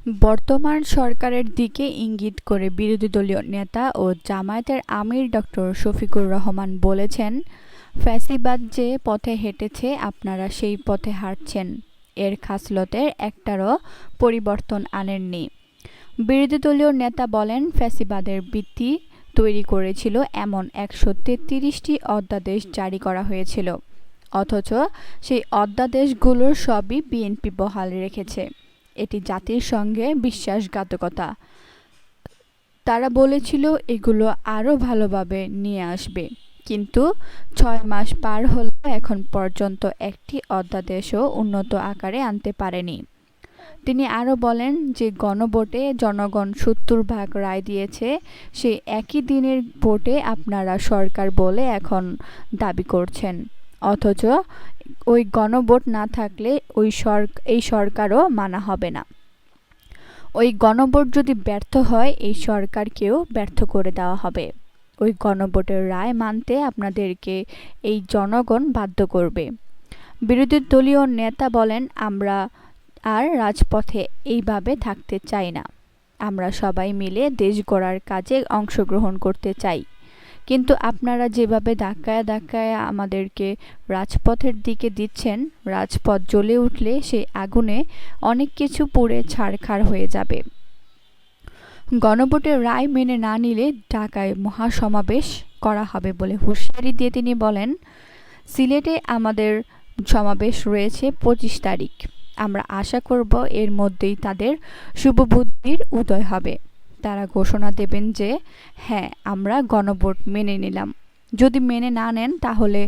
বর্তমান সরকারের দিকে ইঙ্গিত করে বিরোধী দলীয় নেতা ও জামায়াতের আমির ডক্টর শফিকুর রহমান বলেছেন, ফ্যাসিবাদ যে পথে হেঁটেছে আপনারা সেই পথে হাঁটছেন, এর খাসলতের একটারও পরিবর্তন আনেননি। বিরোধী দলীয় নেতা বলেন, ফ্যাসিবাদের ভিত্তি তৈরি করেছিল এমন ১৩৩টি অধ্যাদেশ জারি করা হয়েছিল, অথচ সেই অধ্যাদেশগুলোর সবই বিএনপি বহাল রেখেছে। এটি জাতির সঙ্গে বিশ্বাসঘাতকতা। তারা বলেছিল এগুলো আরও ভালোভাবে নিয়ে আসবে, কিন্তু ৬ মাস পার হলো এখন পর্যন্ত একটি অধ্যাদেশও উন্নত আকারে আনতে পারেনি। তিনি আরও বলেন যে গণভোটে জনগণ ৭০ ভাগ রায় দিয়েছে, সেই একই দিনের ভোটে আপনারা সরকার বলে এখন দাবি করছেন, অথচ ওই গণভোট না থাকলে এই সরকারও মানা হবে না। ওই গণভোট যদি ব্যর্থ হয় এই সরকারকেও ব্যর্থ করে দেওয়া হবে। ওই গণভোটের রায় মানতে আপনাদেরকে এই জনগণ বাধ্য করবে। বিরোধী দলীয় নেতা বলেন, আমরা আর রাজপথে এইভাবে থাকতে চাই না। আমরা সবাই মিলে দেশ গড়ার কাজে অংশগ্রহণ করতে চাই, কিন্তু আপনারা যেভাবে ধাক্কায় ধাক্কায় আমাদেরকে রাজপথের দিকে দিচ্ছেন, রাজপথ জ্বলে উঠলে সেই আগুনে অনেক কিছু পুড়ে ছারখার হয়ে যাবে। গণভোটের রায় মেনে না নিলে ঢাকায় মহাসমাবেশ করা হবে বলে হুঁশিয়ারি দিয়ে তিনি বলেন, সিলেটে আমাদের সমাবেশ রয়েছে ২৫ তারিখ। আমরা আশা করব এর মধ্যেই তাদের শুভবুদ্ধির উদয় হবে। তারা ঘোষণা দেবেন যে হ্যাঁ, আমরা গণভোট মেনে নিলাম। যদি মেনে না নেন তাহলে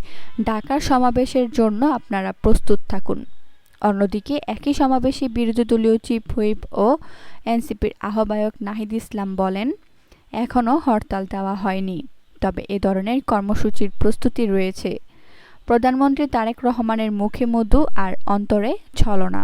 ঢাকার সমাবেশের জন্য আপনারা প্রস্তুত থাকুন। অন্যদিকে একই সমাবেশে বিরোধী দলীয় চিফ হুইপ ও এনসিপির আহ্বায়ক নাহিদ ইসলাম বলেন, এখনও হরতাল দেওয়া হয়নি, তবে এ ধরনের কর্মসূচির প্রস্তুতি রয়েছে। প্রধানমন্ত্রী তারেক রহমানের মুখে মধু আর অন্তরে ছলনা।